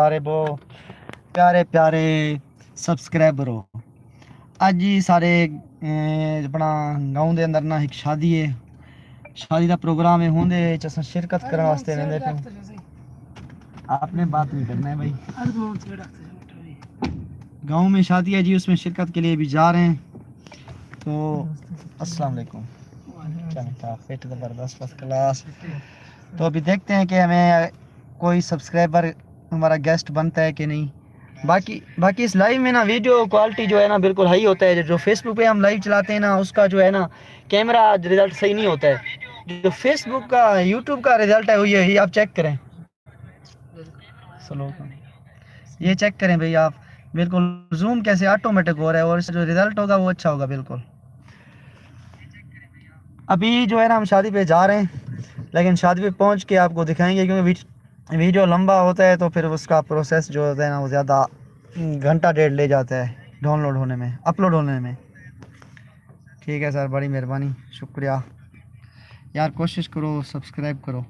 प्यारे वो प्यारे प्यारे सब्सक्राइबर हो। अज ही सारे अपना गाँव के अंदर ना एक शादी है, शादी का प्रोग्राम है, होंदे असां शिरकत करने वास्ते वेंदे पे। आपने बात नहीं करना है भाई। गांव में शादी है जी, उसमें शिरकत के लिए भी जा रहे हैं। तो अस्सलाम वालेकुम। क्या फिट ज़बरदस्त फर्स्ट क्लास। तो अभी देखते हैं कि हमें कोई सब्सक्राइबर हमारा गेस्ट बनता है कि नहीं। बाकी इस लाइव में ना वीडियो क्वालिटी जो है ना बिल्कुल हाई होता है। जो फेसबुक पे हम लाइव चलाते हैं ना, उसका जो है ना कैमरा रिजल्ट सही नहीं होता है। जो फेसबुक का यूट्यूब का रिजल्ट है वो यही आप चेक करें। स्लो ये चेक करें भाई आप, बिल्कुल जूम कैसे ऑटोमेटिक हो रहा है और इससे जो रिजल्ट होगा वो अच्छा होगा बिल्कुल। अभी जो है ना हम शादी पे जा रहे हैं, लेकिन शादी पे पहुंच के आपको दिखाएंगे, क्योंकि वीडियो लंबा होता है तो फिर उसका प्रोसेस जो होता है ना वो ज़्यादा घंटा डेढ़ ले जाता है डाउनलोड होने में, अपलोड होने में। ठीक है सर, बड़ी मेहरबानी, शुक्रिया यार। कोशिश करो सब्सक्राइब करो।